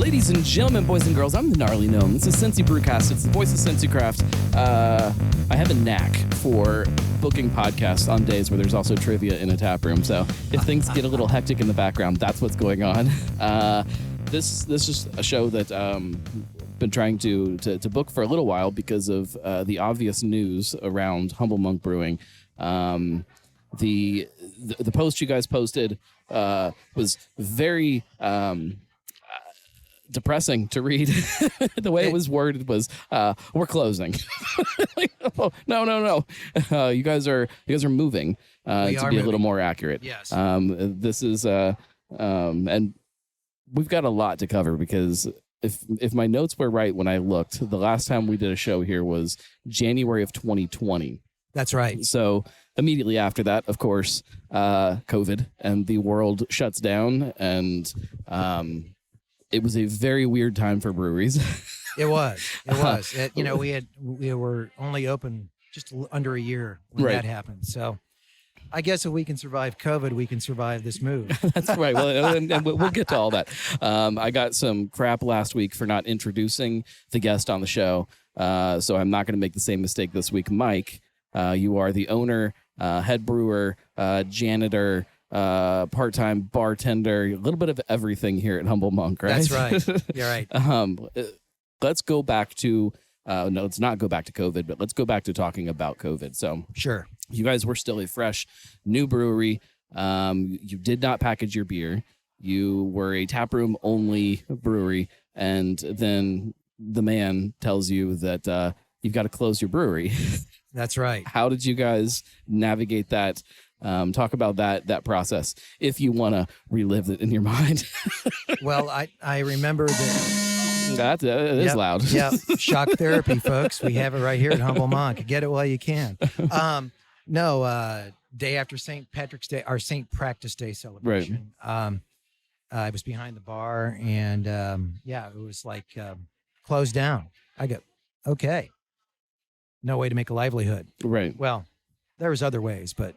Ladies and gentlemen, boys and girls, I'm the gnarly gnome. This is Cincy Brewcast. It's the voice of Cincy Craft. I have a knack for booking podcasts on days where there's also trivia in a tap room. So if things get a little hectic in the background, that's what's going on. This is a show that been trying to book for a little while because of the obvious news around Humble Monk Brewing. The post you guys posted was very depressing to read. The way it was worded was we're closing. Like, oh, no. You guys are moving to be a little more accurate. Yes. This is and we've got a lot to cover because if my notes were right when I looked, the last time we did a show here was January of 2020. That's right. So immediately after that, of course, COVID and the world shuts down, and it was a very weird time for breweries. It was. We were only open just under a year when that happened. So I guess if we can survive COVID, we can survive this move. That's right. Well, and we'll get to all that. I got some crap last week for not introducing the guest on the show, so I'm not going to make the same mistake this week. Mike, you are the owner, head brewer, janitor, part-time bartender, a little bit of everything here at Humble Monk, right? That's right. You're right. Let's go back to no, let's not go back to COVID, but let's go back to talking about COVID. So Sure. You guys were still a fresh new brewery. You did not package your beer. You were a taproom only brewery, and then the man tells you that you've got to close your brewery. That's right. How did you guys navigate that? Talk about that process if you want to relive it in your mind. Well, I remember that. That is loud. Yeah, shock therapy, folks. We have it right here at Humble Monk. Get it while you can. Day after St. Patrick's Day, our St. Practice Day celebration. Right. I was behind the bar, and it was like closed down. I go, okay, no way to make a livelihood. Right. Well, there was other ways, but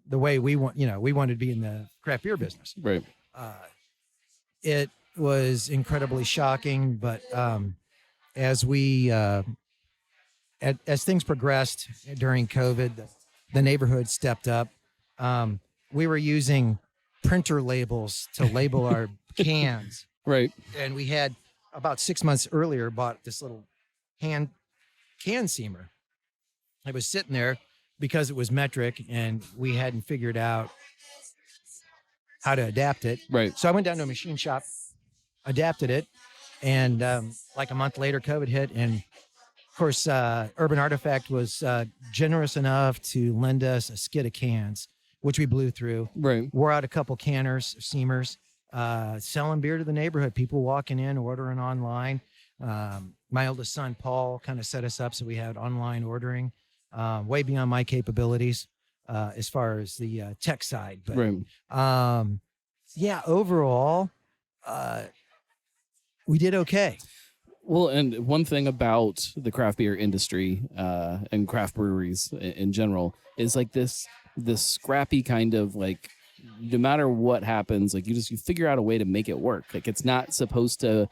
the way we wanted to be in the craft beer business. Right. It was incredibly shocking, but as things progressed during COVID, the neighborhood stepped up. We were using printer labels to label our cans. Right. And we had about 6 months earlier bought this little hand can seamer. It was sitting there because it was metric and we hadn't figured out how to adapt it. Right. So I went down to a machine shop, adapted it, and like a month later, COVID hit. And of course, Urban Artifact was generous enough to lend us a skid of cans, which we blew through. Right. Wore out a couple canners, seamers, selling beer to the neighborhood, people walking in, ordering online. My oldest son, Paul, kind of set us up so we had online ordering, way beyond my capabilities as far as the tech side. But overall, we did okay. Well, and one thing about the craft beer industry and craft breweries in general is like this scrappy kind of like, no matter what happens, like you figure out a way to make it work. Like it's not supposed to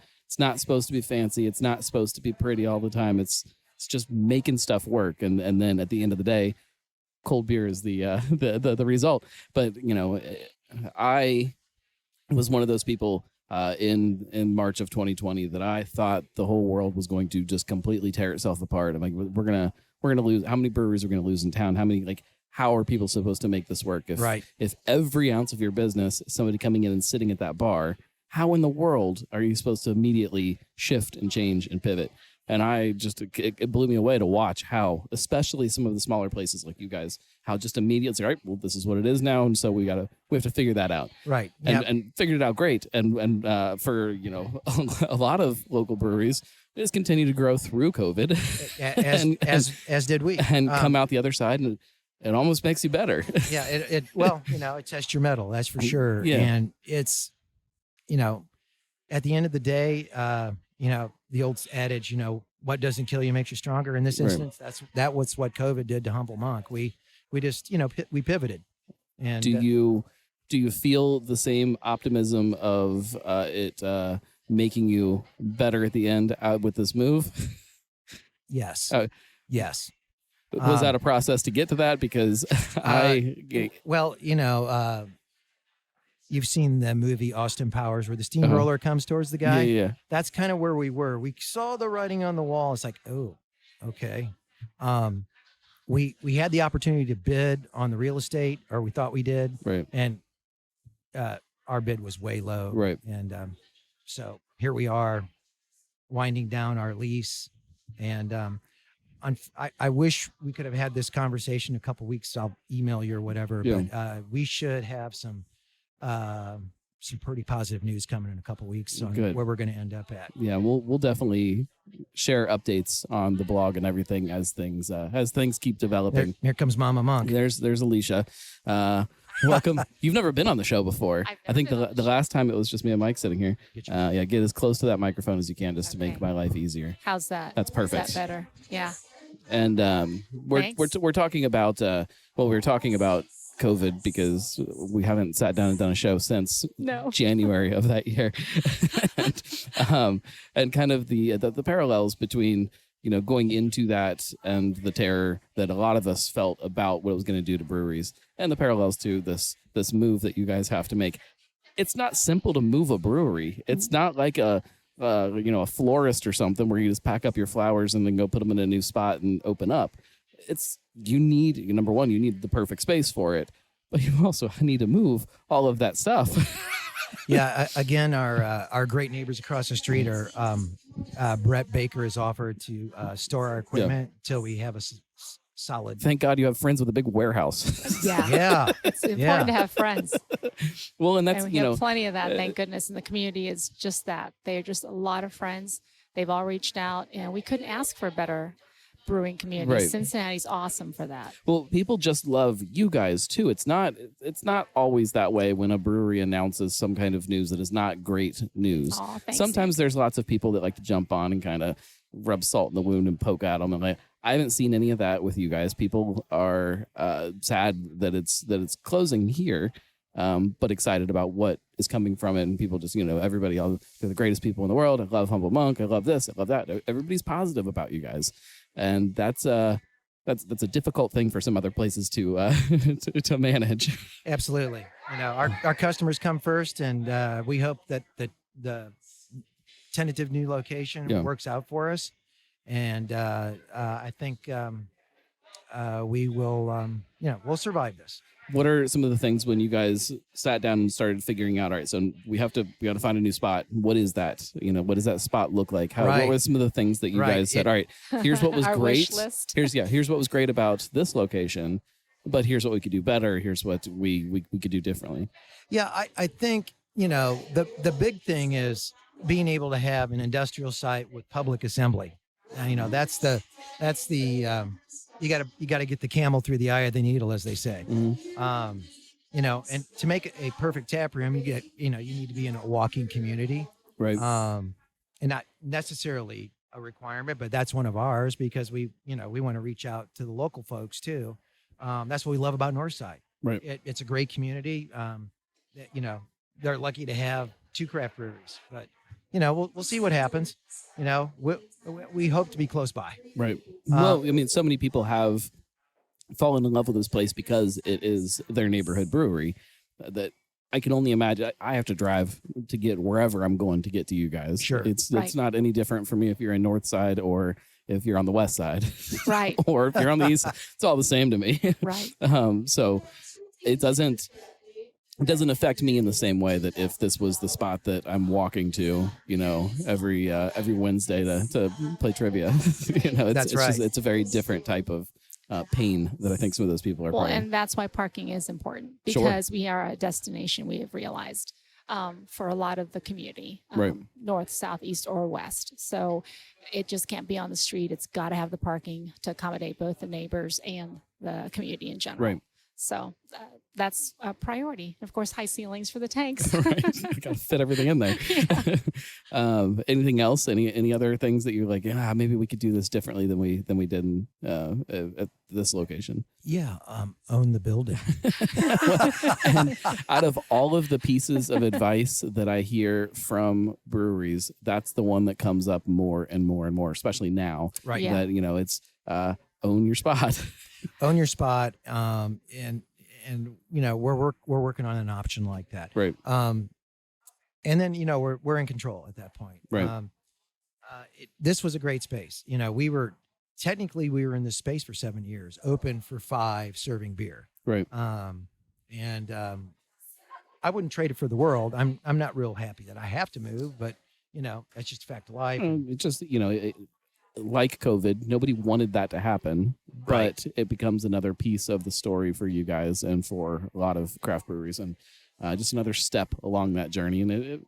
be fancy. It's not supposed to be pretty all the time. It's just making stuff work. And then at the end of the day, cold beer is the result. But I was one of those people in March of 2020 that I thought the whole world was going to just completely tear itself apart. I'm like, we're gonna lose. How many breweries are we gonna lose in town? How are people supposed to make this work? If every ounce of your business is somebody coming in and sitting at that bar, how in the world are you supposed to immediately shift and change and pivot? And it blew me away to watch how, especially some of the smaller places like you guys, how just immediately it's like, all right, well, this is what it is now, and so we have to figure that out. Right. And figured it out great. And for a lot of local breweries, they just continue to grow through COVID, as did we, and come out the other side, and it almost makes you better. Yeah. It tests your mettle, that's for sure. Yeah. And it's, at the end of the day, the old adage, what doesn't kill you makes you stronger. In this instance, that was what COVID did to Humble Monk. We just, we pivoted. And do you feel the same optimism of it making you better at the end with this move? Yes. Uh, Yes. Was that a process to get to that? Because well, you've seen the movie Austin Powers where the steamroller comes towards the guy. Yeah. That's kind of where we were. We saw the writing on the wall. It's like, oh, okay. We had the opportunity to bid on the real estate, or we thought we did, Right. and our bid was way low. Right. And so here we are, winding down our lease, and I wish we could have had this conversation a couple weeks. I'll email you or whatever, but we should have some pretty positive news coming in a couple weeks on where we're going to end up at. Yeah, we'll definitely share updates on the blog and everything as things keep developing. Here comes Mama Monk. There's Alicia. Welcome. You've never been on the show before. I think the last time it was just me and Mike sitting here. Get as close to that microphone as you can just to make my life easier. How's that? That's perfect. Is that better? Yeah. And we're talking about we were talking about COVID because we haven't sat down and done a show since January of that year, and kind of the parallels between going into that and the terror that a lot of us felt about what it was going to do to breweries, and the parallels to this move that you guys have to make. It's not simple to move a brewery. It's not like a florist or something where you just pack up your flowers and then go put them in a new spot and open up. You need, number one, you need the perfect space for it, but you also need to move all of that stuff. Yeah. Again, our great neighbors across the street are, Brett Baker has offered to store our equipment till we have a solid. Thank God you have friends with a big warehouse. Yeah. It's important to have friends. Well, and that's, we have plenty of that, thank goodness. And the community is just that. They are just a lot of friends. They've all reached out, and we couldn't ask for a better brewing community. Right. Cincinnati's awesome for that. Well, people just love you guys too. It's not always that way when a brewery announces some kind of news that is not great news. Oh, thanks, Sometimes there's lots of people that like to jump on and kind of rub salt in the wound and poke at them. And I haven't seen any of that with you guys. People are sad that it's closing here, but excited about what is coming from it. And people just, everybody, they're the greatest people in the world. I love Humble Monk. I love this. I love that. Everybody's positive about you guys. And that's a difficult thing for some other places to to manage. Absolutely. Our customers come first, and we hope that the tentative new location works out for us. And I think we will, we'll survive this. What are some of the things when you guys sat down and started figuring out, all right, so we got to find a new spot. What is that? What does that spot look like? What were some of the things that you guys said, all right, here's what was Our great. wish list. Here's what was great about this location, but here's what we could do better. Here's what we could do differently. Yeah, I think, the big thing is being able to have an industrial site with public assembly. That's the you got to get the camel through the eye of the needle, as they say. Mm-hmm. And to make it a perfect tap room, you need to be in a walking community, right? And not necessarily a requirement, but that's one of ours because we want to reach out to the local folks too. That's what we love about Northside. Right. It's a great community. They're lucky to have 2 craft breweries, but we'll see what happens. We hope to be close by. Right. Well, so many people have fallen in love with this place because it is their neighborhood brewery that I can only imagine. I have to drive to get wherever I'm going to get to you guys. Sure. It's not any different for me if you're in North Side or if you're on the West Side. Right. Or if you're on the East. It's all the same to me. Right. So it doesn't affect me in the same way that if this was the spot that I'm walking to, every Wednesday to play trivia. That's right. It's a very different type of pain that I think some of those people are. Well, and that's why parking is important because we are a destination. We have realized for a lot of the community, right. North, South, East, or West. So it just can't be on the street. It's got to have the parking to accommodate both the neighbors and the community in general. Right. So that's a priority. Of course, high ceilings for the tanks. Right. Got to fit everything in there. Anything else? Any other things that you're like, yeah, maybe we could do this differently than we did at this location? Yeah, own the building. And out of all of the pieces of advice that I hear from breweries, that's the one that comes up more and more and more, especially now. Right. Yeah. That it's own your spot. Own your spot. And we're working on an option like that. Right. And then we're in control at that point. Right. This was a great space. We were in this space for 7 years, open for 5, serving beer. Right. And I wouldn't trade it for the world. I'm not real happy that I have to move, but that's just a fact of life. It's just like COVID, nobody wanted that to happen, but Right. it becomes another piece of the story for you guys and for a lot of craft breweries, and just another step along that journey. And it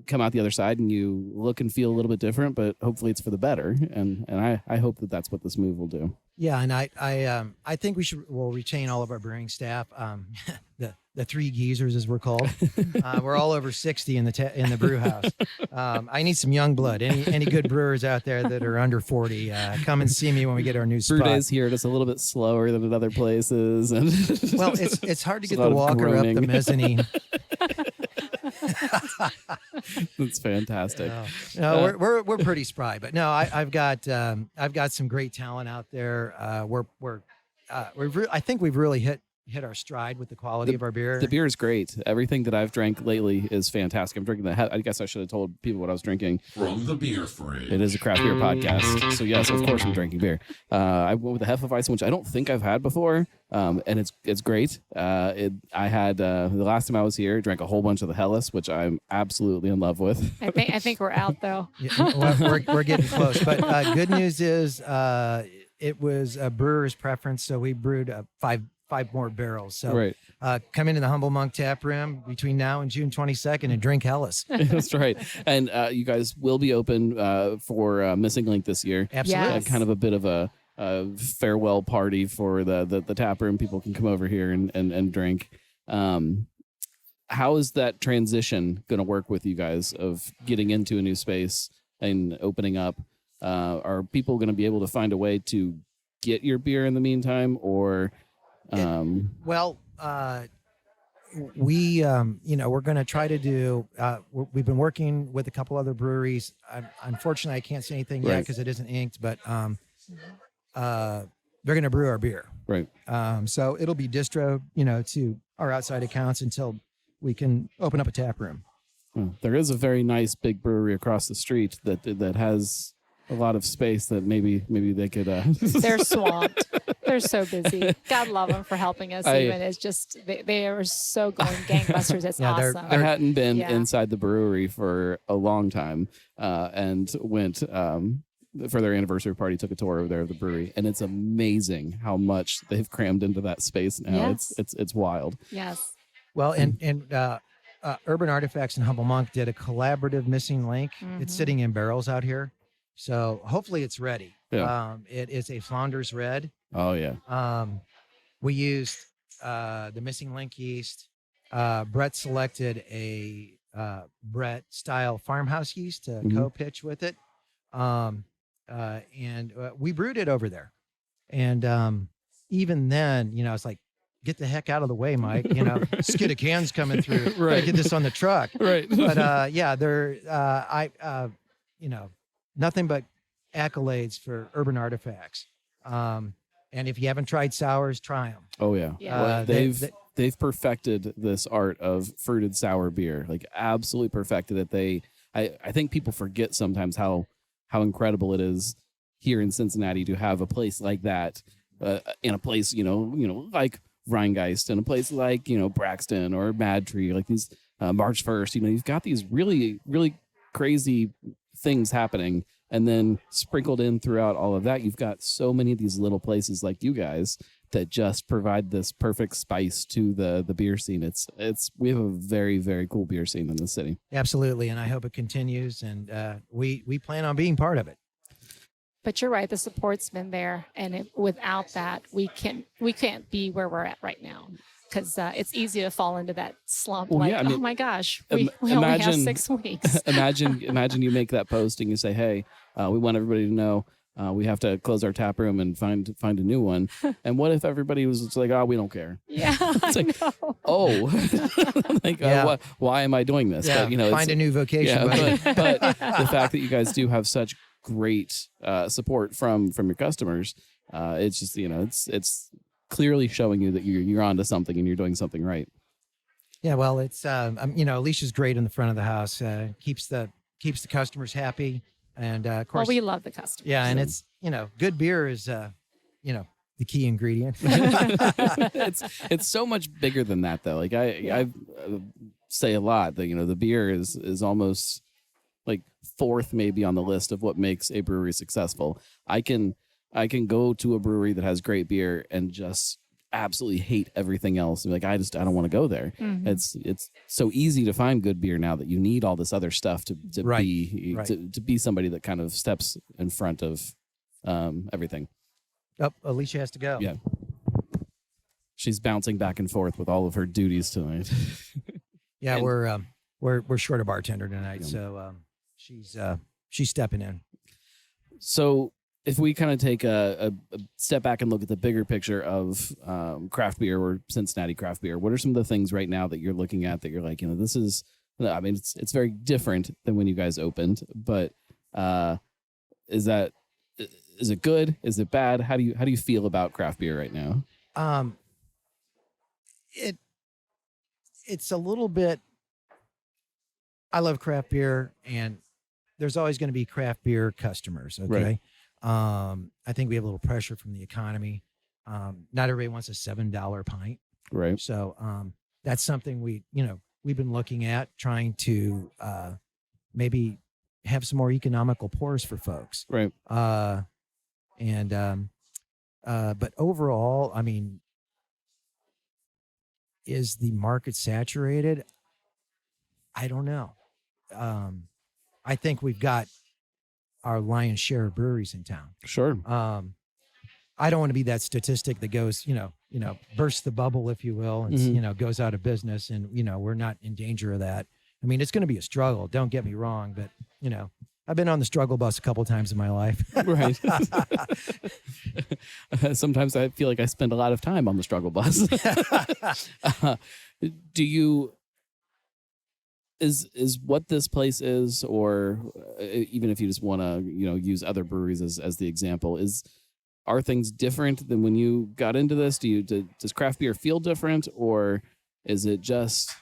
come out the other side and you look and feel a little bit different, but hopefully it's for the better. And I hope that that's what this move will do. Yeah, and I think we'll retain all of our brewing staff. The 3 geezers, as we're called. We're all over 60 in the brew house. I need some young blood. Any good brewers out there that are under 40, come and see me when we get our new Brew spot. days here just a little bit slower than at other places, and Well, it's hard to There's get a the lot of walker up the groaning. mezzanine. That's fantastic. No, we're pretty spry, but no, I've got some great talent out there. I think we've really hit our stride with the quality of our beer. The beer is great. Everything that I've drank lately is fantastic. I'm drinking I guess I should have told people what I was drinking. From the beer fridge. It is a craft beer podcast. So yes, of course I'm drinking beer. I went with the Hefeweizen, which I don't think I've had before. And it's great. I had the last time I was here, drank a whole bunch of the Helles, which I'm absolutely in love with. I think we're out though. Yeah, well, we're getting close, but good news is it was a brewer's preference, so we brewed five more barrels. So Right. Come into the Humble Monk tap room between now and June 22nd and drink Helles. That's right. And you guys will be open for Missing Link this year. Absolutely. Yes. Kind of a bit of a farewell party for the tap room. People can come over here and drink. How is that transition going to work with you guys of getting into a new space and opening up? Are people going to be able to find a way to get your beer in the meantime, or Well, we're going to try to do. We've been working with a couple other breweries. Unfortunately, I can't say anything yet Right. because it isn't inked, but they're going to brew our beer. right? So it'll be distro, to our outside accounts until we can open up a tap room. Well, there is a very nice big brewery across the street that has a lot of space that maybe they could. They're swamped. They're so busy. God love them for helping us. I- Even it's just they are so going gangbusters. It's Yeah, they're- awesome. I hadn't been Yeah. inside the brewery for a long time, and went for their anniversary party. Took a tour over there of the brewery, and it's amazing how much they've crammed into that space now. Yes. It's wild. Yes. Well, and Urban Artifacts and Humble Monk did a collaborative Missing Link. It's Mhm. sitting in barrels out here, so hopefully it's ready. Yeah. It is a Flanders Red. Oh yeah. We used the Missing Link yeast. Brett selected a Brett style farmhouse yeast to Mhm. co-pitch with it, and we brewed it over there. And even then, it's like, get the heck out of the way, Mike. Skid of cans coming through. Gotta Right. get this on the truck. Right. But yeah, nothing but accolades for Urban Artifacts. And if you haven't tried sours, try them. Oh yeah. Yeah. Well, they've perfected this art of fruited sour beer. Like absolutely perfected it. I think people forget sometimes how incredible it is here in Cincinnati to have a place like that, in a place like Rheingeist, in a place like Braxton or Mad Tree, like these March 1st. You've got these really really crazy things happening. And then sprinkled in throughout all of that, you've got so many of these little places like you guys that just provide this perfect spice to the beer scene. We have a very, very cool beer scene in the city. Absolutely. And I hope it continues. And we plan on being part of it. But you're right, the support's been there, and without that, we can't be where we're at right now, because it's easy to fall into that slump. Well, Like, yeah, I mean, oh my gosh, we only have imagine 6 weeks. imagine you make that post and you say, hey, we want everybody to know we have to close our tap room and find a new one. And what if everybody was just like, oh, we don't care? Yeah, It's like, I know. oh, like, Yeah. why am I doing this? Yeah, But, you know, find a new vocation. yeah, buddy. but the fact that you guys do have such great support from your customers, it's just, you know, it's clearly showing you that you're onto something and you're doing something right. Yeah, well, it's you know, Alicia's great in the front of the house. Keeps the customers happy, and of Well, course, we love the customers. yeah, and it's, you know, good beer is you know, the key ingredient. It's so much bigger than that, though. Like I say a lot that, you know, the beer is almost like fourth maybe on the list of what makes a brewery successful. I can go to a brewery that has great beer and just absolutely hate everything else. Like I don't want to go there. Mhm. It's so easy to find good beer now that you need all this other stuff to Right, be right. to be somebody that kind of steps in front of everything. Oh, Alicia has to go. Yeah. She's bouncing back and forth with all of her duties tonight. Yeah, And- we're short a bartender tonight, Yeah. so she's stepping in. So if we kind of take a step back and look at the bigger picture of craft beer or Cincinnati craft beer, what are some of the things right now that you're looking at that you're like, you know, this is, I mean, it's very different than when you guys opened, but is it good? Is it bad? How do you feel about craft beer right now? It's a little bit. I love craft beer, and there's always going to be craft beer customers. Okay. I think we have a little pressure from the economy. Not everybody wants a $7 pint. Right. So that's something we've been looking at, trying to maybe have some more economical pours for folks. Right. But overall, I mean, is the market saturated? I don't know. I think we've got our lion's share of breweries in town. Sure. I don't want to be that statistic that goes, bursts the bubble, if you will, and goes out of business. And we're not in danger of that. I mean, it's going to be a struggle. Don't get me wrong, but I've been on the struggle bus a couple of times in my life. Right. Sometimes I feel like I spend a lot of time on the struggle bus. Is what this place is, or even if you just want to, use other breweries as the example, are things different than when you got into this? Does craft beer feel different, or is it just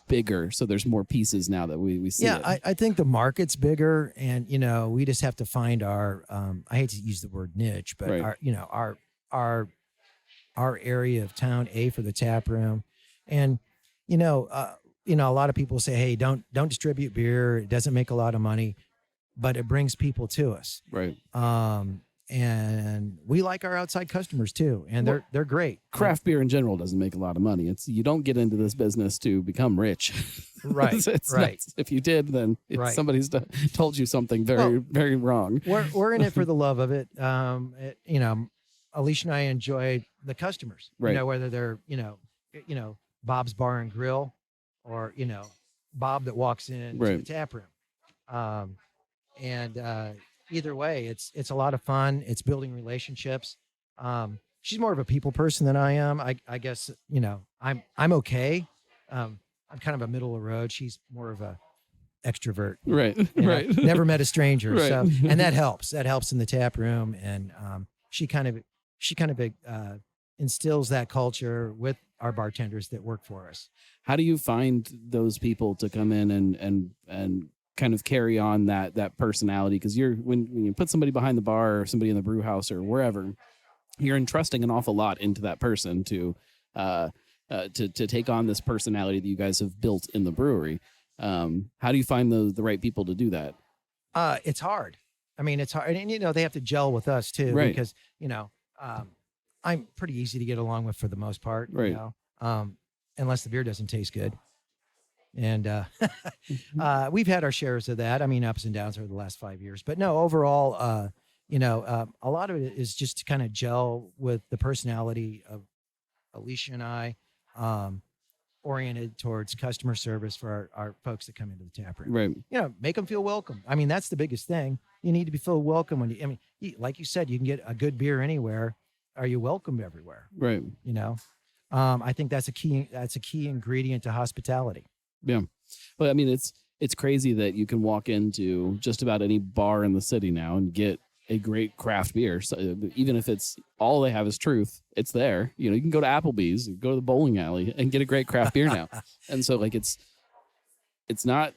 bigger, so there's more pieces now that we see? Yeah, I think the market's bigger, and we just have to find our I hate to use the word niche, but Right. our area of town, for the tap room. And a lot of people say, hey, don't distribute beer, it doesn't make a lot of money, but it brings people to us. Right. And we like our outside customers too, and they're great. Craft beer in general doesn't make a lot of money. You don't get into this business to become rich. Right. It's right. not- if you did, then Right. somebody's told you something very, very wrong. We're in it for the love of it. Alicia and I enjoy the customers, Right. Whether they're, Bob's Bar and Grill, or, Bob that walks in to Right. the tap room. Either way, it's a lot of fun. It's building relationships. She's more of a people person than I am. I guess, I'm okay. I'm kind of a middle of the road. She's more of a extrovert. Right. You know, Right. Never met a stranger. Right. So, and that helps. That helps in the tap room. And she kind of instills that culture with our bartenders that work for us. How do you find those people to come in and kind of carry on that personality? Because when you put somebody behind the bar or somebody in the brew house or wherever, you're entrusting an awful lot into that person to take on this personality that you guys have built in the brewery. How do you find the right people to do that? It's hard. I mean, it's hard, and they have to gel with us too, Right. because I'm pretty easy to get along with for the most part. Right. Unless the beer doesn't taste good. And we've had our shares of that. I mean, ups and downs over the last 5 years. But no, overall, a lot of it is just to kind of gel with the personality of Alicia and I, oriented towards customer service for our folks that come into the tap room. Right. Make them feel welcome. I mean, that's the biggest thing. You need to be feel welcome when like you said, you can get a good beer anywhere. Are you welcome everywhere? Right. I think that's a key ingredient to hospitality. Yeah. Well, I mean, it's crazy that you can walk into just about any bar in the city now and get a great craft beer. So even if it's all they have is Truth, it's there. You can go to Applebee's, go to the bowling alley and get a great craft beer now. And so like it's not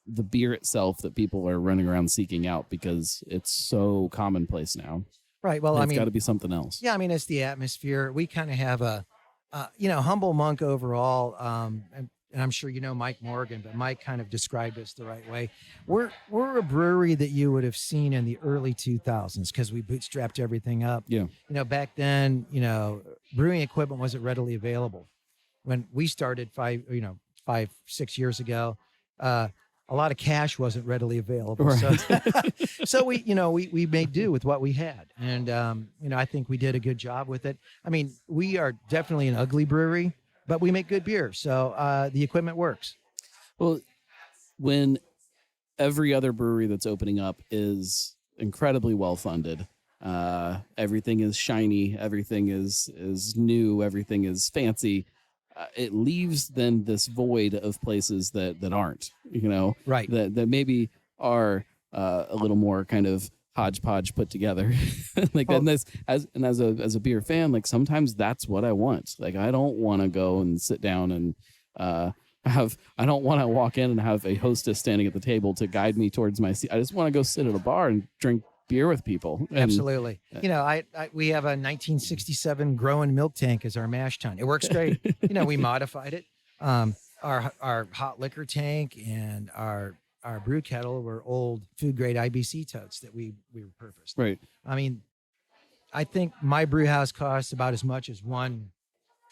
the beer itself that people are running around seeking out because it's so commonplace now. Right. Well, it's got to be something else. Yeah. I mean, it's the atmosphere. We kind of have a, humble monk overall. And I'm sure Mike Morgan, but Mike kind of described us the right way. We're a brewery that you would have seen in the early 2000s because we bootstrapped everything up. Yeah. Back then, brewing equipment wasn't readily available. When we started 5-6 years ago, a lot of cash wasn't readily available. Right. So we made do with what we had. And, I think we did a good job with it. I mean, we are definitely an ugly brewery, but we make good beer. So the equipment works. Well, when every other brewery that's opening up is incredibly well funded, everything is shiny, everything is new, everything is fancy. It leaves then this void of places that aren't, right? That maybe are a little more kind of hodgepodge put together. And as a beer fan, like sometimes that's what I want. Like I don't want to go and sit down and I don't want to walk in and have a hostess standing at the table to guide me towards my seat. I just want to go sit at a bar and drink beer with people. Absolutely. We have a 1967 Growing milk tank as our mash tun. It works great. We modified it. Our hot liquor tank and our brew kettle were old food grade IBC totes that we repurposed. Right. I mean, I think my brew house costs about as much as one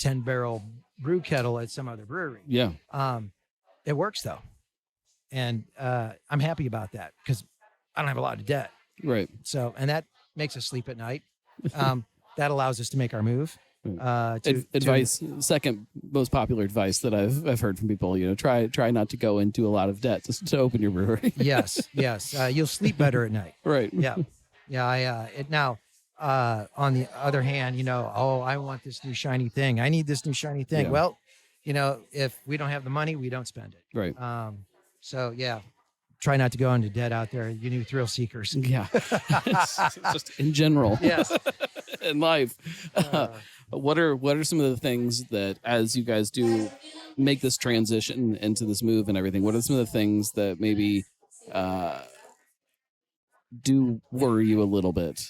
10-barrel brew kettle at some other brewery. Yeah. It works though. And I'm happy about that because I don't have a lot of debt. Right. So, and that makes us sleep at night. That allows us to make our move. Second most popular advice that I've heard from people, try not to go into a lot of debt to open your brewery. Yes. You'll sleep better at night. Right. Yeah. Now, on the other hand, I want this new shiny thing. I need this new shiny thing. Yeah. Well, if we don't have the money, we don't spend it. Right. So yeah, try not to go into debt out there. You new thrill seekers. Yeah. Just in general. Yes. In life. What are some of the things that, as you guys do make this transition into this move and everything, what are some of the things that maybe do worry you a little bit?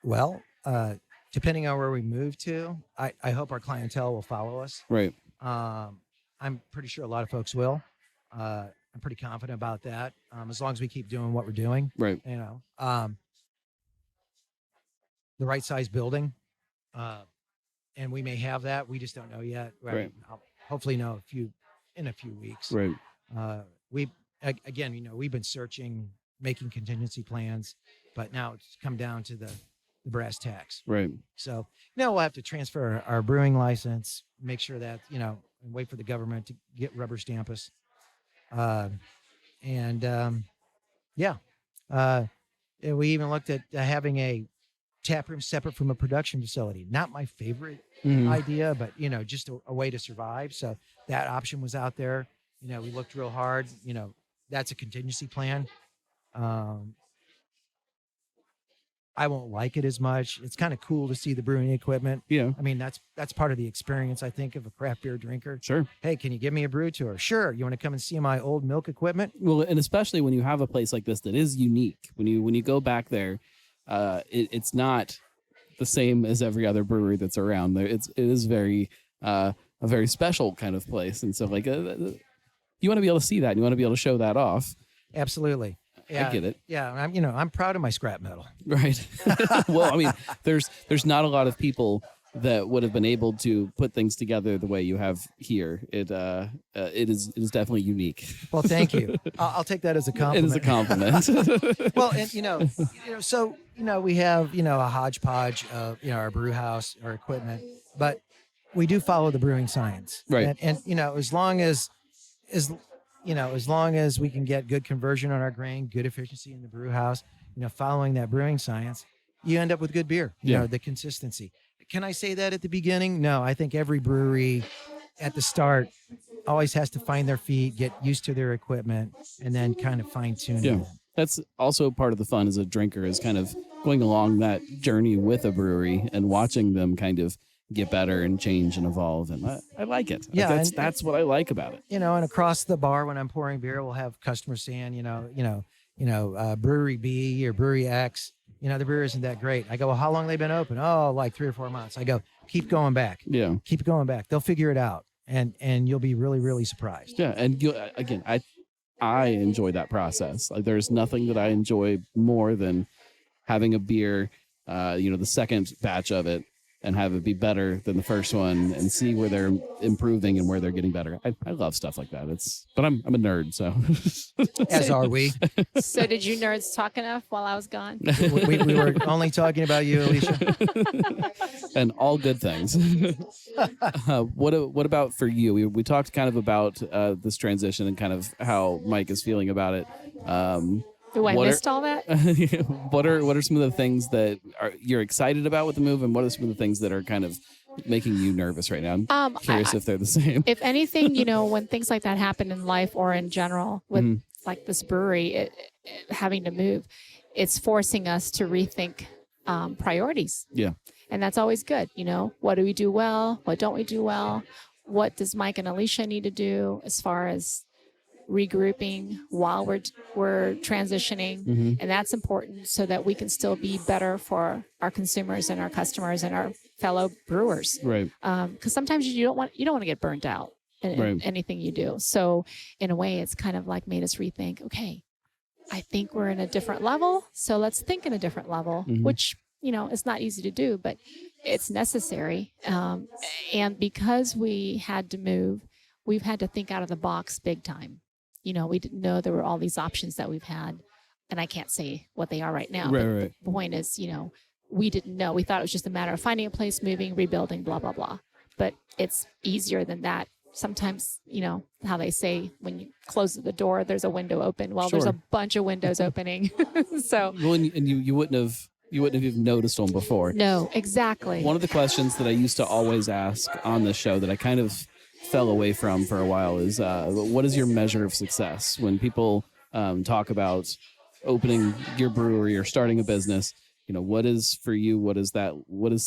Well, depending on where we move to, I hope our clientele will follow us. Right. I'm pretty sure a lot of folks will. I'm pretty confident about that. As long as we keep doing what we're doing. Right. The right size building. And we may have that. We just don't know yet. Right. I'll hopefully know in a few weeks. Right. We've been searching, making contingency plans, but now it's come down to the brass tacks. Right. So now we'll have to transfer our brewing license, make sure that, and wait for the government to get rubber stamp us. We even looked at having a tap room separate from a production facility. Not my favorite idea, but just a way to survive. So that option was out there. We looked real hard. That's a contingency plan. I won't like it as much. It's kind of cool to see the brewing equipment. Yeah. I mean, that's part of the experience, I think, of a craft beer drinker. Sure. Hey, can you give me a brew tour? Sure. You want to come and see my old milk equipment? Well, and especially when you have a place like this that is unique. When you go back there, it's not the same as every other brewery that's around there. It is very a very special kind of place, and so like you want to be able to see that, and you want to be able to show that off. Absolutely. Yeah, I get it. Yeah, I'm proud of my scrap metal. Right. Well, I mean, there's not a lot of people that would have been able to put things together the way you have here. It is definitely unique. Well, thank you. I'll take that as a compliment. It is a compliment. Well, and so we have a hodgepodge of our brew house, our equipment, but we do follow the brewing science, Right. And as long as we can get good conversion on our grain, good efficiency in the brew house, following that brewing science, you end up with good beer. The consistency. Can I say that at the beginning? No, I think every brewery at the start always has to find their feet, get used to their equipment, and then kind of fine tune Yeah. it. That's also part of the fun as a drinker, is kind of going along that journey with a brewery and watching them kind of get better and change and evolve. And I like it. Yeah, That's what I like about it. And across the bar when I'm pouring beer, we'll have customers saying, brewery B or brewery X, the beer isn't that great. I go, well, how long have they been open? Oh, like 3 or 4 months. I go, keep going back. Yeah. Keep going back. They'll figure it out. And you'll be really, really surprised. Yeah. And again, I enjoy that process. Like, there's nothing that I enjoy more than having a beer, the second batch of it, and have it be better than the first one, and see where they're improving and where they're getting better. I love stuff like that. But I'm a nerd, so. As are we. So did you nerds talk enough while I was gone? We were only talking about you, Alicia. And all good things. What about for you? We talked kind of about this transition and kind of how Mike is feeling about it. Do I missed all that? What are some of the things that you're excited about with the move, and what are some of the things that are kind of making you nervous right now? I'm curious if they're the same. If anything, when things like that happen in life or in general with like this brewery having to move, it's forcing us to rethink priorities. Yeah. And that's always good. What do we do well? What don't we do well? What does Mike and Alicia need to do as far as regrouping while we're transitioning? And that's important so that we can still be better for our consumers and our customers and our fellow brewers. Right. Because sometimes you don't want to get burnt out in anything you do. So in a way, it's kind of like made us rethink, okay, I think we're in a different level, so let's think in a different level, which it's not easy to do, but it's necessary. And because we had to move, we've had to think out of the box big time. We didn't know there were all these options that we've had, and I can't say what they are right now. Right. The point is, we didn't know. We thought it was just a matter of finding a place, moving, rebuilding, blah, blah, blah. But it's easier than that. Sometimes, how they say when you close the door, there's a window open. Well, there's a bunch of windows opening. So. Well, and you wouldn't have even noticed them before. No, exactly. One of the questions that I used to always ask on this show that I kind of fell away from for a while is, what is your measure of success? When people talk about opening your brewery or starting a business, what is for you? What does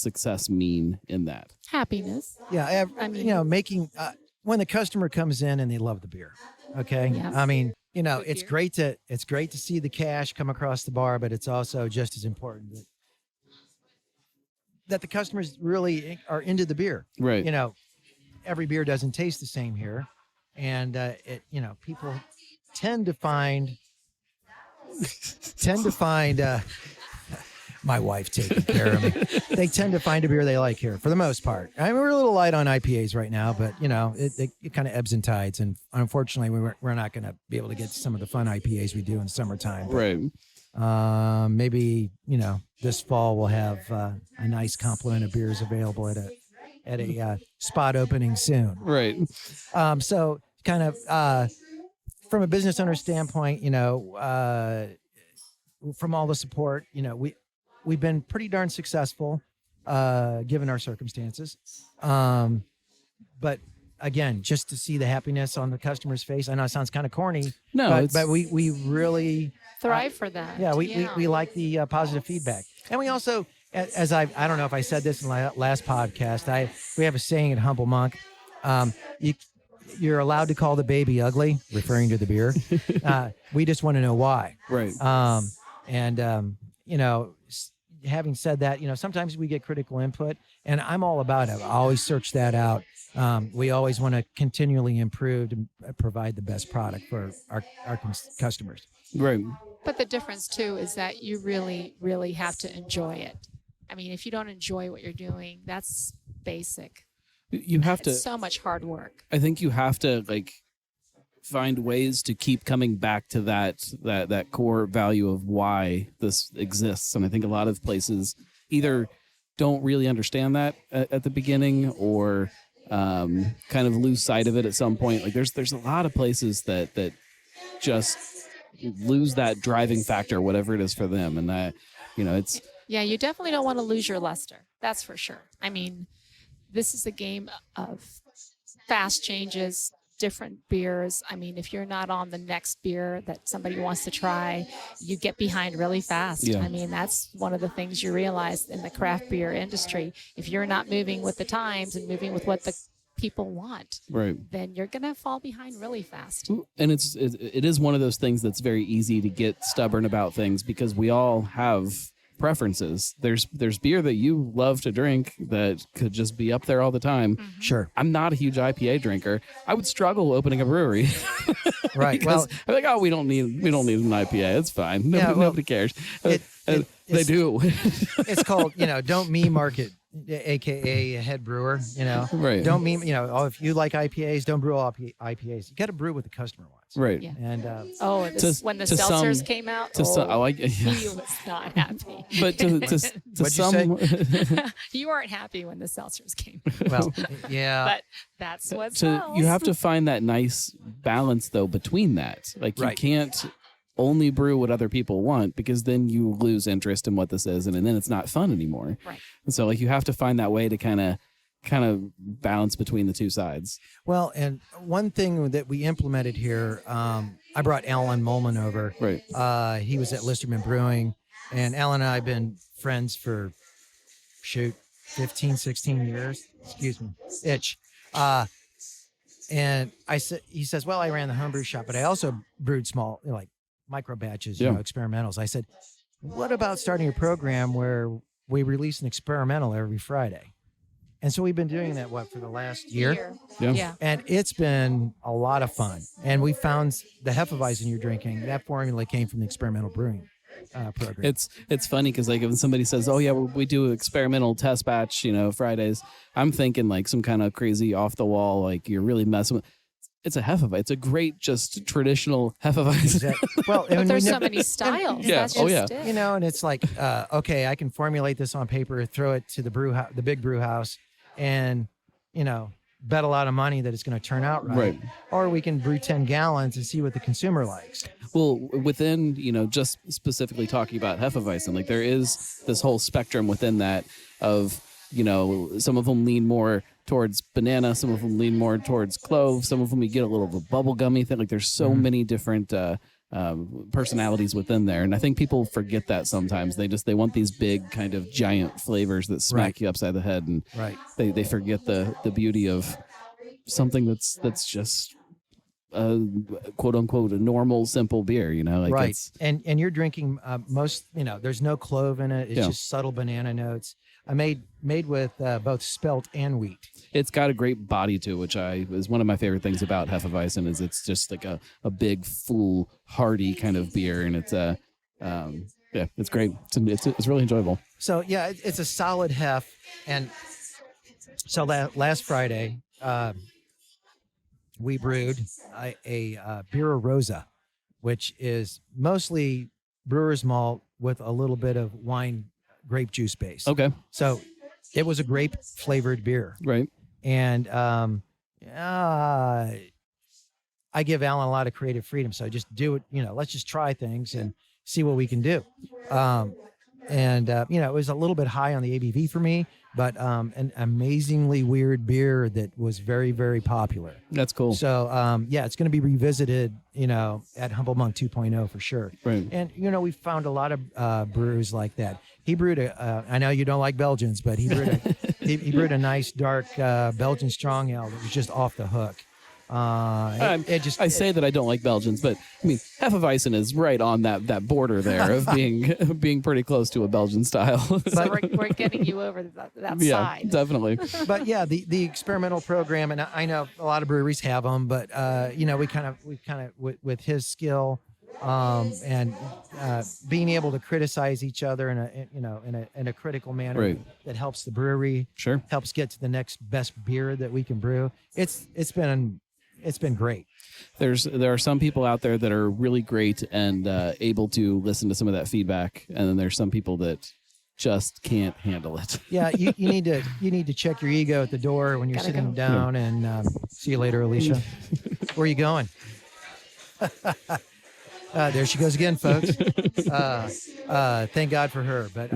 success mean in that? Happiness. Yeah. Making, when the customer comes in and they love the beer. Okay. Yeah. I mean, it's great to see the cash come across the bar, but it's also just as important that the customers really are into the beer. Right. Every beer doesn't taste the same here, and people tend to find my wife taking care of me. They tend to find a beer they like here for the most part. I mean, we're a little light on IPAs right now, but it kind of ebbs and tides, and unfortunately we're not going to be able to get some of the fun IPAs we do in summertime. But, right. Maybe this fall we'll have a nice complement of beers available at a spot opening soon. Right. So kind of from a business owner standpoint, from all the support, we've been pretty darn successful given our circumstances. But again, just to see the happiness on the customer's face, I know it sounds kind of corny, but we really thrive for that. Yeah, we like the positive feedback. And we also, as I don't know if I said this in the last podcast, we have a saying at Humble Monk, you're allowed to call the baby ugly, referring to the beer. We just want to know why. Right. Having said that, sometimes we get critical input, and I'm all about it. I always search that out. We always want to continually improve to provide the best product for our customers. Right. But the difference too is that you really, really have to enjoy it. I mean, if you don't enjoy what you're doing, that's basic. You have to. It's so much hard work. I think you have to like find ways to keep coming back to that core value of why this exists. And I think a lot of places either don't really understand that at the beginning, or kind of lose sight of it at some point. Like there's a lot of places that just lose that driving factor, whatever it is for them. And that, it's. Yeah, you definitely don't want to lose your luster. That's for sure. I mean, this is a game of fast changes, different beers. I mean, if you're not on the next beer that somebody wants to try, you get behind really fast. Yeah. I mean, that's one of the things you realize in the craft beer industry. If you're not moving with the times and moving with what the people want, right, then you're going to fall behind really fast. And it is one of those things that's very easy to get stubborn about things, because we all have preferences. There's beer that you love to drink that could just be up there all the time. Mm-hmm. Sure. I'm not a huge IPA drinker. I would struggle opening a brewery. Right. Well, I'm like, oh, we don't need an IPA. It's fine. Nobody cares. They do. It's called, don't me market, AKA head brewer, Right. Don't me, if you like IPAs, don't brew all IPAs. You got to brew what the customer wants. Right. Yeah. And when the seltzers came out, he was not happy. But to some, you weren't happy when the seltzers came. Well, yeah. But that's what sells. you have to find that nice balance though between that. Like you Right. can't only brew what other people want, because then you lose interest in what this is, and then it's not fun anymore. Right. And so like you have to find that way to kind of balance between the two sides. Well, and one thing that we implemented here, I brought Alan Molman over. Right. He was at Listerman Brewing, and Alan and I have been friends for 15, 16 years. Excuse me. Itch. And he says, well, I ran the homebrew shop, but I also brewed small, like micro batches, experimentals. I said, what about starting a program where we release an experimental every Friday? And so we've been doing that, for the last year? Yeah. And it's been a lot of fun. And we found the Hefeweizen you're drinking, that formula came from the experimental brewing program. It's funny because like if somebody says, oh yeah, we do experimental test batch, Fridays, I'm thinking like some kind of crazy off the wall, like you're really messing with. It's a Hefeweizen. It's a great, just traditional Hefeweizen. Exactly. Well, but there's so many styles. Yeah. That's just it. And it's like, okay, I can formulate this on paper, throw it to the big brew house, and bet a lot of money that it's going to turn out right. Or we can brew 10 gallons and see what the consumer likes. Well, within just specifically talking about Hefeweizen, like there is this whole spectrum within that of some of them lean more towards banana, some of them lean more towards clove, some of them you get a little of a bubblegummy thing. Like there's so many different personalities within there, and I think people forget that sometimes. They want these big kind of giant flavors that smack you upside the head, and they forget the beauty of something that's just quote unquote a normal simple beer. Like and you're drinking most. There's no clove in it. It's just subtle banana notes. I made with both spelt and wheat. It's got a great body to it, which is one of my favorite things about Hefeweizen. Is it's just like a big, full, hearty kind of beer, and it's it's great. It's really enjoyable. So it's a solid hef, and so last Friday we brewed a Birra Rosa, which is mostly brewer's malt with a little bit of wine grape juice base. Okay. So it was a grape flavored beer. Right. And I give Alan a lot of creative freedom. So I just do it, let's just try things and see what we can do. It was a little bit high on the ABV for me, but an amazingly weird beer that was very, very popular. That's cool. So, it's going to be revisited, at Humble Monk 2.0 for sure. Right. And, we found a lot of brews like that. He brewed I know you don't like Belgians, but he brewed he brewed a nice dark Belgian strong ale that was just off the hook. I say that I don't like Belgians, but I mean Hefeweizen is right on that border there of being pretty close to a Belgian style. So we're getting you over that side. Yeah, definitely. But the experimental program, and I know a lot of breweries have them, but we kind of with his skill, and being able to criticize each other in a critical manner Right. that helps the brewery, Sure. helps get to the next best beer that we can brew. It's been great. There are some people out there that are really great and able to listen to some of that feedback, and then there's some people that just can't handle it. Yeah, you need to check your ego at the door when you're Gotta sitting go. down. And see you later, Alicia. Where are you going? There she goes again, folks. Thank God for her. But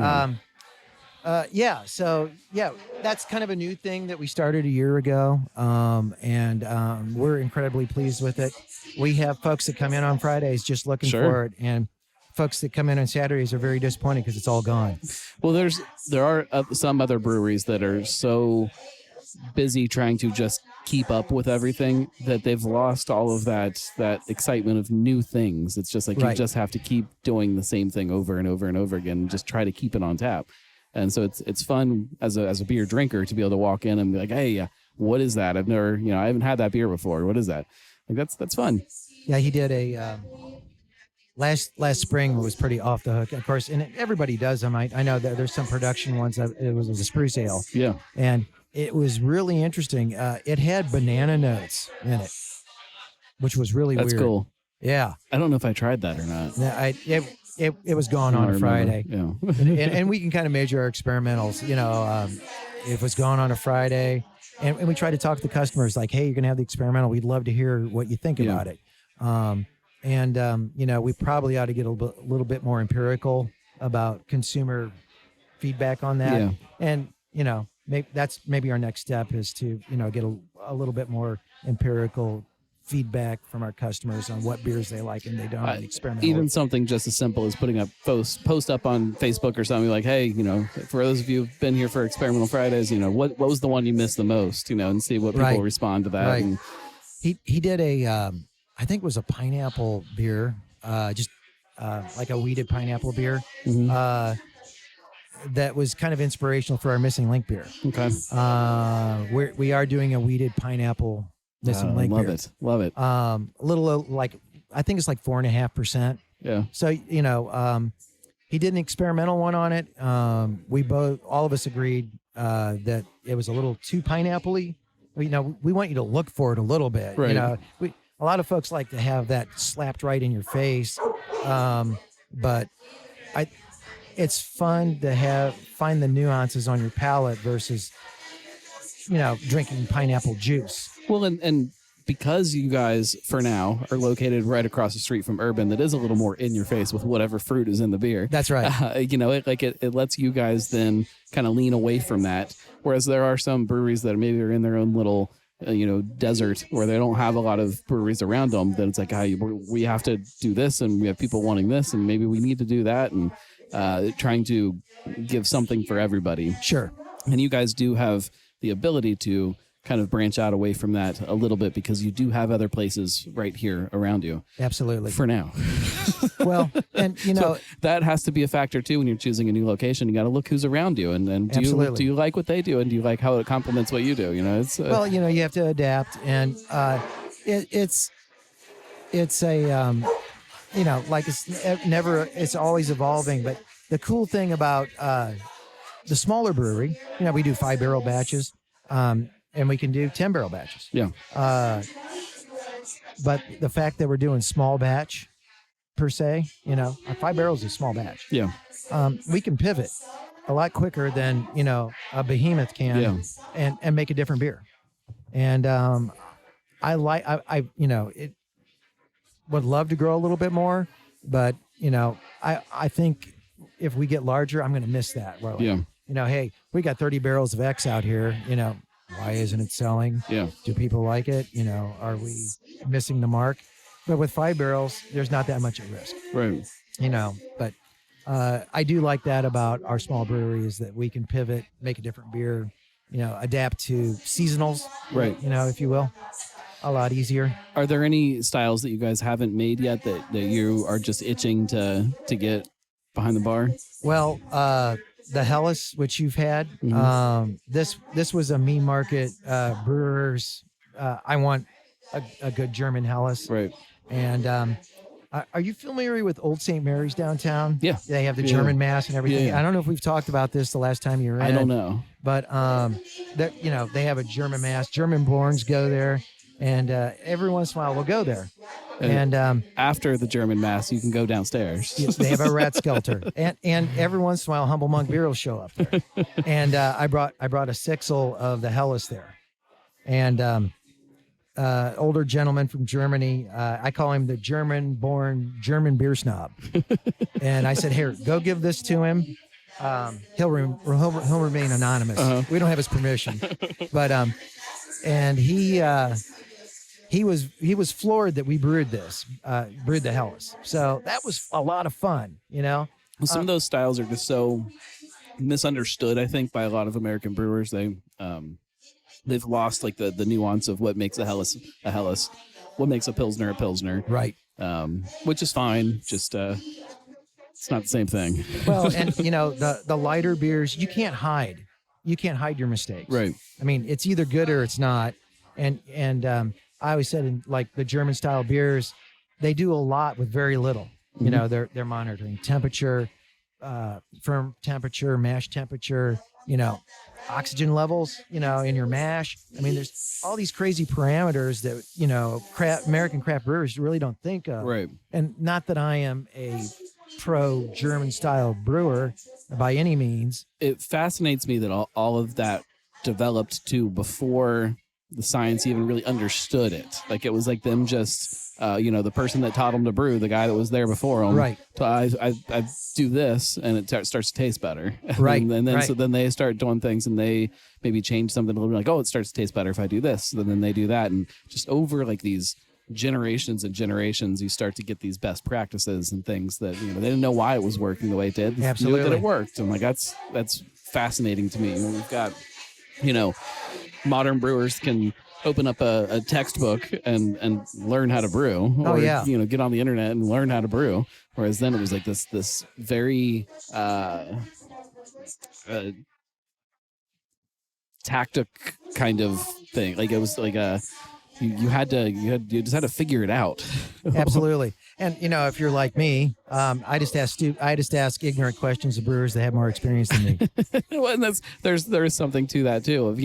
that's kind of a new thing that we started a year ago, and we're incredibly pleased with it. We have folks that come in on Fridays just looking Sure. for it, and folks that come in on Saturdays are very disappointed because it's all gone. Well, there are some other breweries that are so busy trying to just keep up with everything that they've lost all of that excitement of new things. It's just like you Right. just have to keep doing the same thing over and over and over again and just try to keep it on tap. And so it's fun as a beer drinker to be able to walk in and be like, hey, what is that? I haven't had that beer before. What is that? Like that's fun. Yeah, he did a last spring was pretty off the hook, of course, and everybody does them. I know that there's some production ones. It was a spruce ale, Yeah. and it was really interesting. It had banana notes in it, which was really That's weird. cool. Yeah, I don't know if I tried that or not. it was gone I on don't a Friday, remember. and we can kind of measure our experimentals. It was gone on a Friday, and we try to talk to the customers like, hey, you're gonna have the experimental. We'd love to hear what you think Yeah. about it. We probably ought to get a little bit more empirical about consumer feedback on that. Yeah. And, that's maybe our next step is to, get a little bit more empirical feedback from our customers on what beers they like and they don't and experimental. Even something just as simple as putting up post up on Facebook or something like, hey, for those of you who've been here for Experimental Fridays, what was the one you missed the most, and see what people Right. respond to that. Right. And, He did I think it was a pineapple beer, just like a weeded pineapple beer. Mhm. That was kind of inspirational for our Missing Link beer. Okay. We are doing a weeded pineapple Missing Link love beer. it. Love it. A little like, I think it's like 4.5%. Yeah. So, he did an experimental one on it. All of us agreed that it was a little too pineapple-y. We want you to look for it a little bit. Right. A lot of folks like to have that slapped right in your face. But it's fun to find the nuances on your palate versus, drinking pineapple juice. Well, and because you guys, for now, are located right across the street from Urban, that is a little more in your face with whatever fruit is in the beer. That's right. It lets you guys then kind of lean away from that. Whereas there are some breweries that maybe are in their own little, desert where they don't have a lot of breweries around them. Then it's like, we have to do this, and we have people wanting this, and maybe we need to do that, and trying to give something for everybody. Sure. And you guys do have the ability to kind of branch out away from that a little bit because you do have other places right here around you. Absolutely. For now. Well, and So that has to be a factor too when you're choosing a new location. You got to look who's around you, and Absolutely. do you like what they do, and do you like how it complements what you do? It's well, you have to adapt, and it's a like it's always evolving. But the cool thing about the smaller brewery, we do 5-barrel batches, and we can do 10-barrel batches. Yeah. But the fact that we're doing small batch per se, 5 barrels is small batch. Yeah. We can pivot a lot quicker than, a behemoth can. Yeah. and make a different beer. And I would love to grow a little bit more, but I think if we get larger, I'm going to miss that. Well, Yeah. Hey, we got 30 barrels of X out here, why isn't it selling? Yeah. Do people like it? Are we missing the mark? But with 5 barrels, there's not that much at risk. Right. But I do like that about our small brewery is that we can pivot, make a different beer, adapt to seasonals, Right. If you will, a lot easier. Are there any styles that you guys haven't made yet that you are just itching to get behind the bar? Well, the Helles, which you've had, Mhm. this was a mean market brewers. I want a good German Helles, Right. and Are you familiar with Old St. Mary's downtown? Yeah. They have the Yeah. German Mass and everything. Yeah. I don't know if we've talked about this the last time you were in. I don't know. But they have a German Mass. German-borns go there, and every once in a while we'll go there. And after the German Mass, you can go downstairs. they have a rat skelter, and every once in a while, Humble Monk Beer will show up there. And I brought a sixel of the Helles there, and older gentleman from Germany. I call him the German-born German beer snob. And I said, "Here, go give this to him. He'll remain anonymous. Uh-huh. We don't have his permission." But and he was floored that we brewed the Helles. So that was a lot of fun, Well, some of those styles are just so misunderstood, I think, by a lot of American brewers. They've lost like the nuance of what makes a Helles, what makes a Pilsner, right? Which is fine. Just it's not the same thing. Well, and the lighter beers, you can't hide your mistakes, Right? I mean, it's either good or it's not. And I always said, in like the German style beers, they do a lot with very little. Mm-hmm. They're monitoring temperature, firm temperature, mash temperature, oxygen levels, in your mash. I mean, there's all these crazy parameters that, American craft brewers really don't think of. Right. And not that I am a pro German style brewer by any means. It fascinates me that all of that developed too before the science even really understood it. Like it was like them just, the person that taught them to brew, the guy that was there before them. Right. I do this and it starts to taste better. Right. And then right. So then they start doing things and they maybe change something a little bit, like, oh, it starts to taste better if I do this. And then they do that. And just over like these generations and generations, you start to get these best practices and things that, they didn't know why it was working the way it did. Absolutely. Knew that it worked. And like, that's fascinating to me. We've got, modern brewers can open up a textbook and learn how to brew, or get on the internet and learn how to brew. Whereas then it was like this very tactic kind of thing. Like it was like you just had to figure it out. Absolutely. And if you're like me, I just ask ignorant questions of brewers that have more experience than me. Well, and there's something to that too, of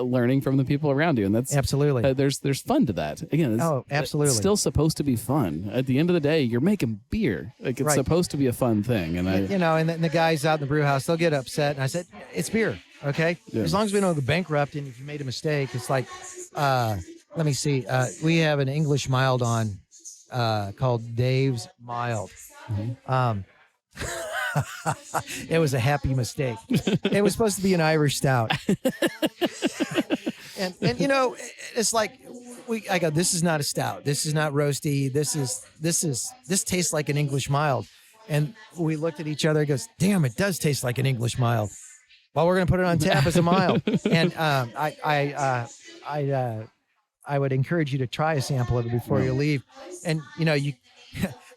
learning from the people around you, and that's absolutely there's fun to that. Again, absolutely, it's still supposed to be fun. At the end of the day, you're making beer. Like it's supposed to be a fun thing, and and the guys out in the brew house, they'll get upset, and I said, it's beer, okay? Yeah. As long as we don't go bankrupt, and if you made a mistake, it's like, let me see, we have an English mild on. Called Dave's Mild. Mm-hmm. It was a happy mistake. It was supposed to be an Irish stout. and it's like I go, this is not a stout. This is not roasty. This tastes like an English mild. And we looked at each other and goes, damn, it does taste like an English mild. Well, we're going to put it on tap as a mild. And I would encourage you to try a sample of it before you leave. And,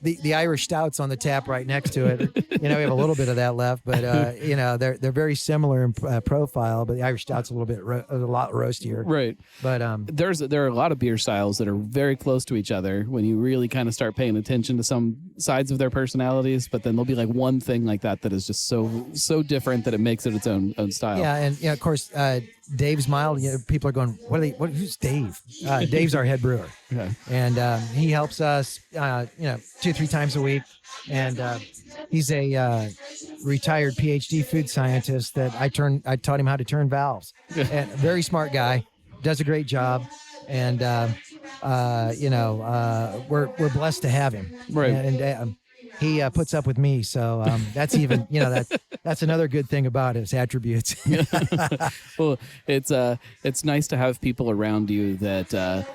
the Irish stout's on the tap right next to it. We have a little bit of that left, but, they're very similar in profile, but the Irish stout's a lot roastier. Right. But there are a lot of beer styles that are very close to each other when you really kind of start paying attention to some sides of their personalities, but then there'll be like one thing like that is just so different that it makes it its own style. Yeah. And, of course, Dave's Mild, people are going, who's Dave? Dave's our head brewer. Okay. And he helps us, 2-3 times a week. And he's a retired PhD food scientist that I taught him how to turn valves. And a very smart guy, does a great job. And, we're blessed to have him. Right. And he puts up with me. So that's even, that's another good thing about his attributes. Well, it's nice to have people around you that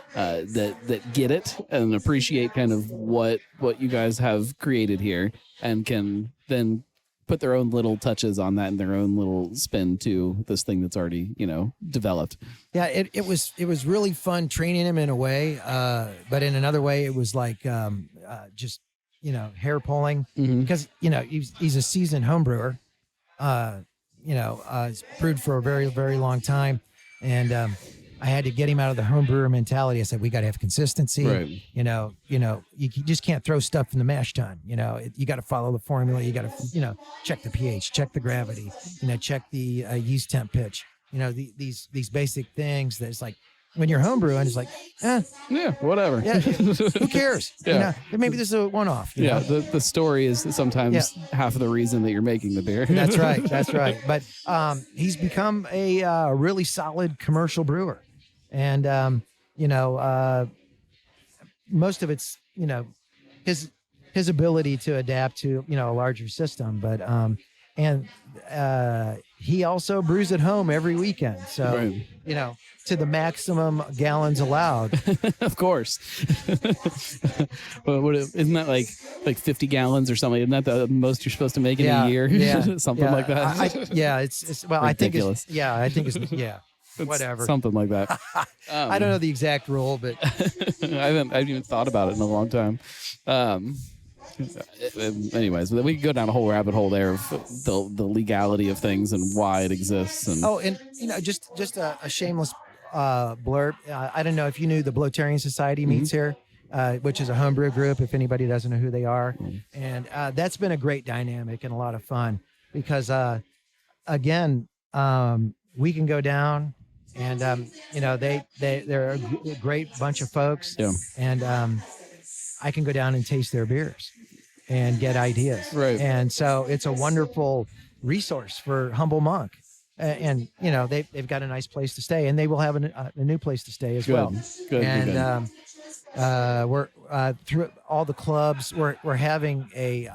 get it and appreciate kind of what you guys have created here, and can then put their own little touches on that and their own little spin to this thing that's already, developed. Yeah, it was really fun training him in a way, but in another way, it was like just hair pulling, because he's a seasoned home brewer. He's brewed for a very, very long time, and I had to get him out of the home brewer mentality. I said, we got to have consistency. Right. You just can't throw stuff in the mash tun. You got to follow the formula. You got to, check the pH, check the gravity, check the yeast temp pitch. These basic things that's like, when you're homebrewing, it's like, yeah, whatever. Yeah, who cares? Yeah. Maybe this is a one-off. Yeah, the story is sometimes half of the reason that you're making the beer. That's right. But he's become a really solid commercial brewer, and most of it's his ability to adapt to a larger system. But he also brews at home every weekend, so right. To the maximum gallons allowed. Of course. But isn't that like 50 gallons or something? Isn't that the most you're supposed to make in a year? Yeah, Something like that. It's ridiculous. I think it's whatever. Something like that. I don't know the exact rule, but I haven't even thought about it in a long time. Anyways, we could go down a whole rabbit hole there of the legality of things and why it exists. And just a shameless blurb. I don't know if you knew the Bloatarian Society meets here, which is a homebrew group, if anybody doesn't know who they are. And that's been a great dynamic and a lot of fun because, again, we can go down and, they're a great bunch of folks. Yeah. And I can go down and taste their beers and get ideas. Right. And so it's a wonderful resource for Humble Monk. And they've got a nice place to stay, and they will have a new place to stay as well. Good. And we're through all the clubs. We're having a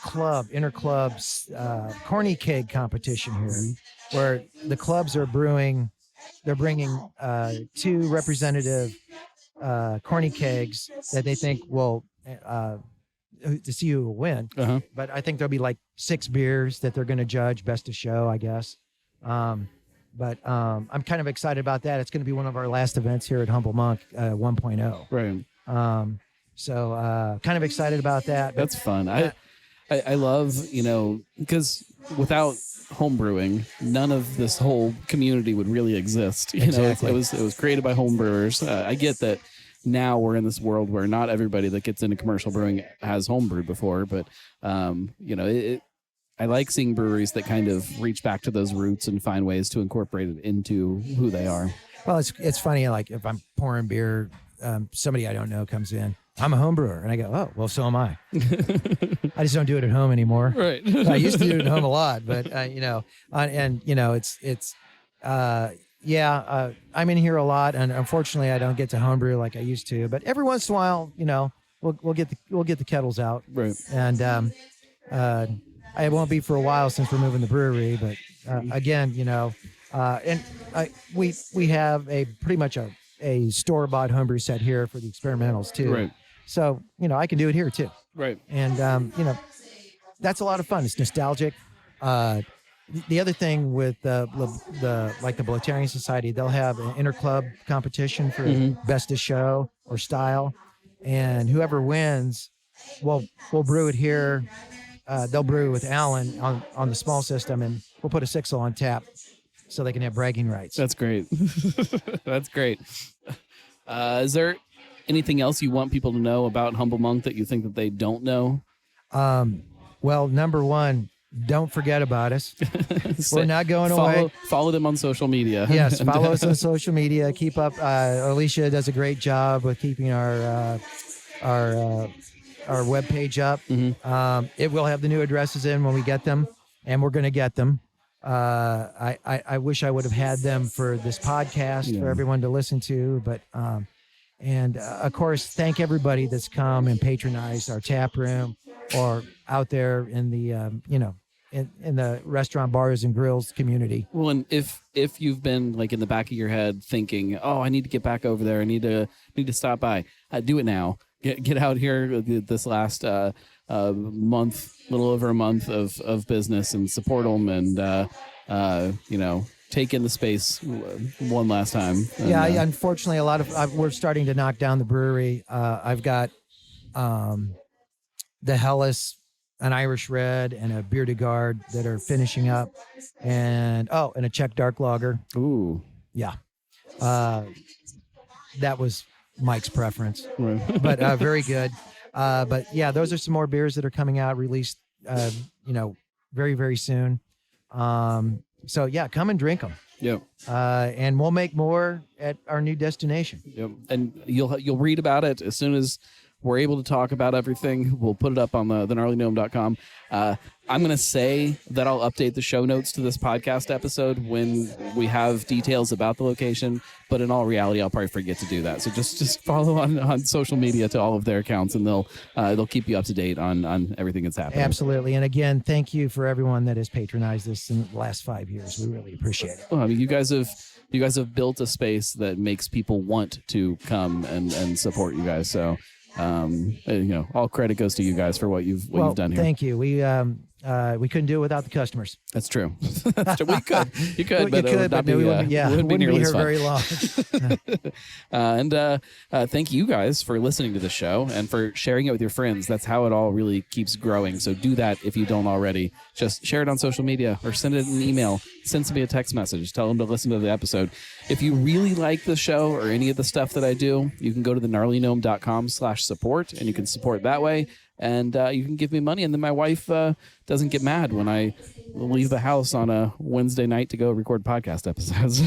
club interclubs corny keg competition here, where the clubs are brewing. They're bringing 2 representative corny kegs that they think will to see who will win. But I think there'll be like 6 beers that they're going to judge best of show, I guess. But I'm kind of excited about that. It's going to be one of our last events here at Humble Monk 1.0. Right. So kind of excited about that. That's fun. I love, because without home brewing, none of this whole community would really exist. Exactly. It was created by home brewers. I get that. Now we're in this world where not everybody that gets into commercial brewing has homebrewed before, but I like seeing breweries that kind of reach back to those roots and find ways to incorporate it into who they are. Well, it's funny. Like if I'm pouring beer, somebody I don't know comes in. I'm a home brewer, and I go, oh, well, so am I. I just don't do it at home anymore. Right. I used to do it at home a lot, but I'm in here a lot, and unfortunately, I don't get to homebrew like I used to. But every once in a while, we'll get the kettles out, right? And I won't be for a while since we're moving the brewery. But again, we have a pretty much a store-bought homebrew set here for the experimentals too. Right. So I can do it here too. Right. And that's a lot of fun. It's nostalgic. The other thing with the Bloatarian Society, they'll have an interclub competition for best of show or style, and whoever wins, we'll brew it here. They'll brew with Alan on the small system, and we'll put a 6-0 on tap so they can have bragging rights. That's great. That's great. Is there anything else you want people to know about Humble Monk that you think that they don't know? Well, number one, don't forget about us. We're not going away. Follow them on social media. Yes, follow us on social media. Keep up. Alicia does a great job with keeping our webpage up. It will have the new addresses in when we get them, and we're going to get them. I wish I would have had them for this podcast for everyone to listen to, but and of course, thank everybody that's come and patronized our tap room or out there in the in the restaurant, bars, and grills community. Well, and if you've been like in the back of your head thinking, oh, I need to get back over there, I need to stop by, do it now. Get out here this last month, little over a month of business, and support them, and take in the space one last time. And, unfortunately, a lot of we're starting to knock down the brewery. I've got the Hellas, an Irish Red, and a Beer de Garde that are finishing up, and a Czech Dark Lager. Ooh. Yeah. That was Mike's preference, Right. but very good. But yeah, those are some more beers that are coming out, released, very, very soon. So yeah, come and drink them. Yep. And we'll make more at our new destination. Yep. And you'll read about it as soon as we're able to talk about everything. We'll put it up on the gnarlygnome.com. I'm going to say that I'll update the show notes to this podcast episode when we have details about the location, but in all reality, I'll probably forget to do that. So just follow on social media to all of their accounts, and they'll keep you up to date on everything that's happening. Absolutely. And again, thank you for everyone that has patronized this in the last 5 years. We really appreciate it. Well, I mean, you guys have built a space that makes people want to come and support you guys. So, all credit goes to you guys for what you've done here. Thank you. We couldn't do it without the customers. That's true. That's true. You could, but it would we wouldn't be nearly here as fun. very long. And thank you guys for listening to the show and for sharing it with your friends. That's how it all really keeps growing. So do that if you don't already. Just share it on social media or send it an email. Send somebody a text message. Tell them to listen to the episode. If you really like the show or any of the stuff that I do, you can go to thegnarlygnome.com/support and you can support that way. And you can give me money. And then my wife doesn't get mad when I leave the house on a Wednesday night to go record podcast episodes.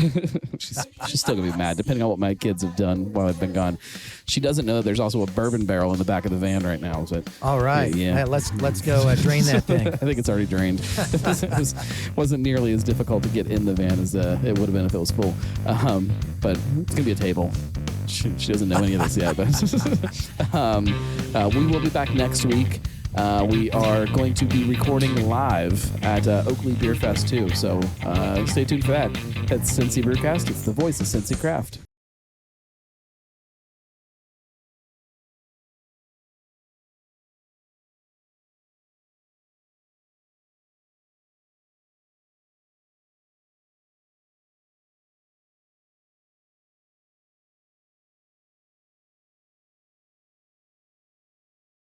she's still going to be mad, depending on what my kids have done while I've been gone. She doesn't know that there's also a bourbon barrel in the back of the van right now. But, all right. Yeah. Hey, let's go drain that thing. I think it's already drained. It wasn't nearly as difficult to get in the van as it would have been if it was full. But it's going to be a table. She doesn't know any of this yet, but we will be back next week. We are going to be recording live at Oakley Beer Fest too, so stay tuned for that. It's Cincy Brewcast. It's the voice of Cincy Craft.